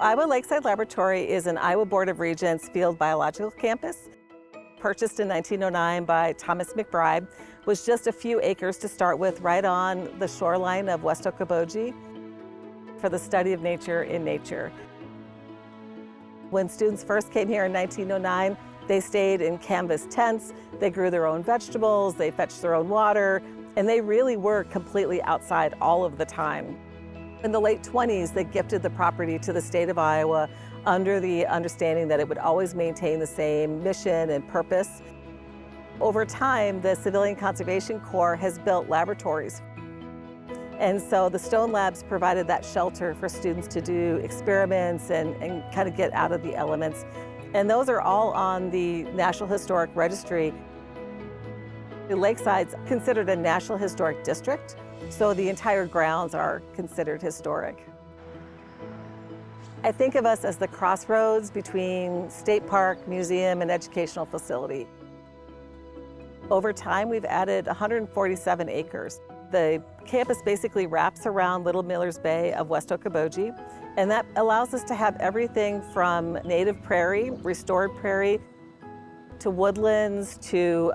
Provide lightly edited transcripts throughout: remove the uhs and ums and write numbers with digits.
Iowa Lakeside Laboratory is an Iowa Board of Regents field biological campus. Purchased in 1909 by Thomas MacBride, was just a few acres to start with right on the shoreline of West Okoboji for the study of nature in nature. When students first came here in 1909, they stayed in canvas tents, they grew their own vegetables, they fetched their own water, and they really were completely outside all of the time. In the late 20s, they gifted the property to the state of Iowa under the understanding that it would always maintain the same mission and purpose. Over time, the Civilian Conservation Corps has built laboratories. And so the Stone Labs provided that shelter for students to do experiments and kind of get out of the elements. And those are all on the National Historic Registry. The Lakeside's considered a National Historic District, so the entire grounds are considered historic. I think of us as the crossroads between state park, museum, and educational facility. Over time, we've added 147 acres. The campus basically wraps around Little Miller's Bay of West Okoboji, and that allows us to have everything from native prairie, restored prairie, to woodlands, to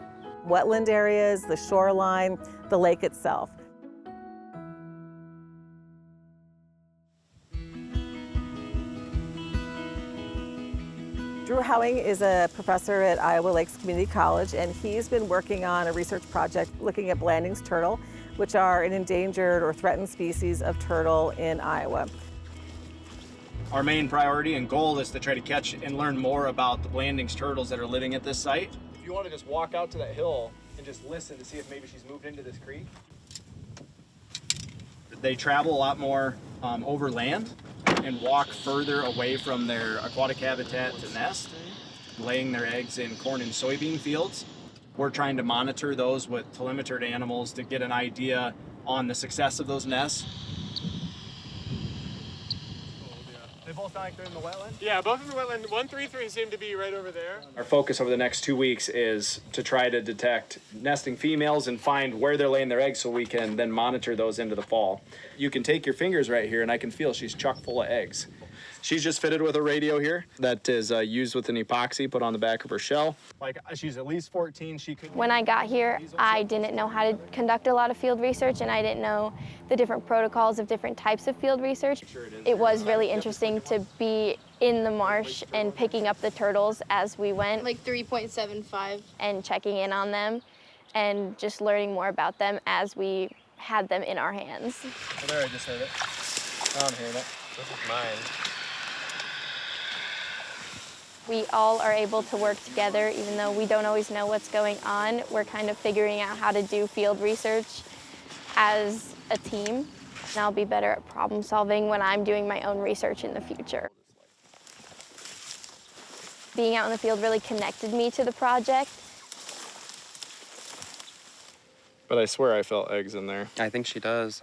wetland areas, the shoreline, the lake itself. Drew Howing is a professor at Iowa Lakes Community College, and he's been working on a research project looking at Blandings turtle, which are an endangered or threatened species of turtle in Iowa. Our main priority and goal is to try to catch and learn more about the Blandings turtles that are living at this site. If you want to just walk out to that hill and just listen to see if maybe she's moved into this creek. They travel a lot more over land and walk further away from their aquatic habitat to nest, laying their eggs in corn and soybean fields. We're trying to monitor those with telemetered animals to get an idea on the success of those nests. They both sound like they're in the wetland? Yeah, both in the wetland. 133 seem to be right over there. Our focus over the next 2 weeks is to try to detect nesting females and find where they're laying their eggs so we can then monitor those into the fall. You can take your fingers right here and I can feel she's chock full of eggs. She's just fitted with a radio here that is used with an epoxy put on the back of her shell. Like she's at least 14. She could. When I got here, I didn't know how to conduct a lot of field research, and I didn't know the different protocols of different types of field research. It was really interesting to be in the marsh and picking up the turtles as we went. Like 3.75. And checking in on them and just learning more about them as we had them in our hands. Oh, there, I just heard it. I'm hearing it. This is mine. We all are able to work together, even though we don't always know what's going on. We're kind of figuring out how to do field research as a team. And I'll be better at problem solving when I'm doing my own research in the future. Being out in the field really connected me to the project. But I swear I felt eggs in there. I think she does.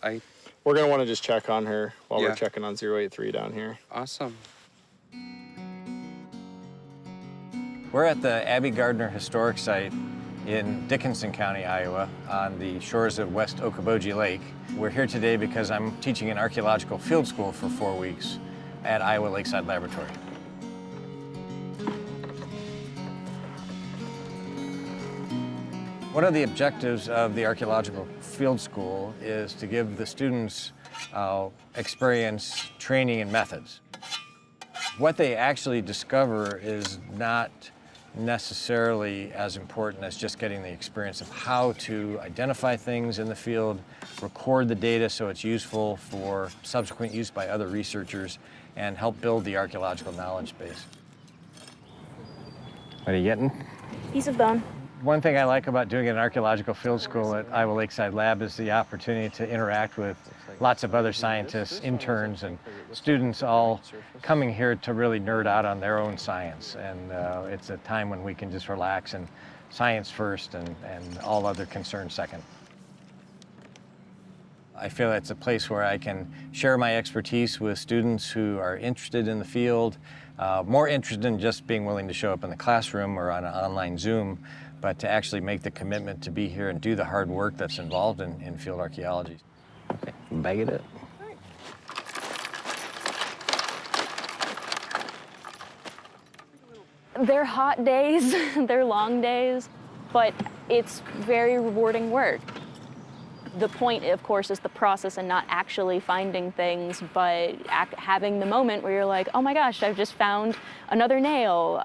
We're gonna want to just check on her while Yeah. we're checking on 083 down here. Awesome. We're at the Abby Gardner Historic Site in Dickinson County, Iowa, on the shores of West Okoboji Lake. We're here today because I'm teaching an archaeological field school for 4 weeks at Iowa Lakeside Laboratory. One of the objectives of the archaeological field school is to give the students experience, training, and methods. What they actually discover is not necessarily as important as just getting the experience of how to identify things in the field, record the data so it's useful for subsequent use by other researchers, and help build the archaeological knowledge base. What are you getting? Piece of bone. One thing I like about doing an archaeological field school at Iowa Lakeside Lab is the opportunity to interact with lots of other scientists, interns, and students all coming here to really nerd out on their own science. And it's a time when we can just relax and science first and all other concerns second. I feel it's a place where I can share my expertise with students who are interested in the field, more interested in just being willing to show up in the classroom or on an online Zoom, but to actually make the commitment to be here and do the hard work that's involved in field archaeology. Okay, bag it up. They're hot days, they're long days, but it's very rewarding work. The point, of course, is the process and not actually finding things, but having the moment where you're like, oh my gosh, I've just found another nail,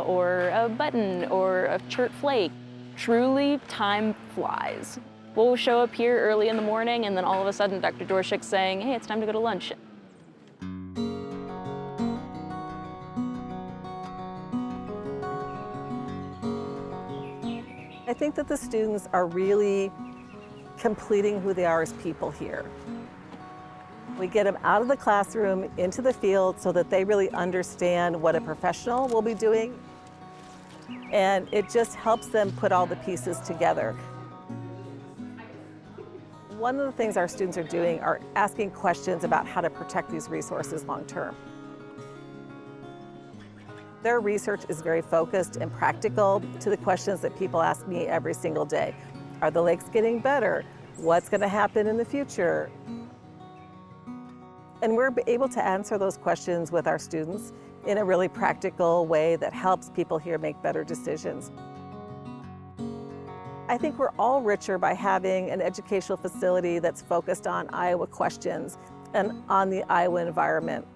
or a button, or a chert flake. Truly, time flies. We'll show up here early in the morning, and then all of a sudden, Dr. Dorshik's saying, hey, it's time to go to lunch. I think that the students are really completing who they are as people here. We get them out of the classroom into the field so that they really understand what a professional will be doing, and it just helps them put all the pieces together. One of the things our students are doing are asking questions about how to protect these resources long term. Their research is very focused and practical to the questions that people ask me every single day. Are the lakes getting better? What's going to happen in the future? And we're able to answer those questions with our students in a really practical way that helps people here make better decisions. I think we're all richer by having an educational facility that's focused on Iowa questions and on the Iowa environment.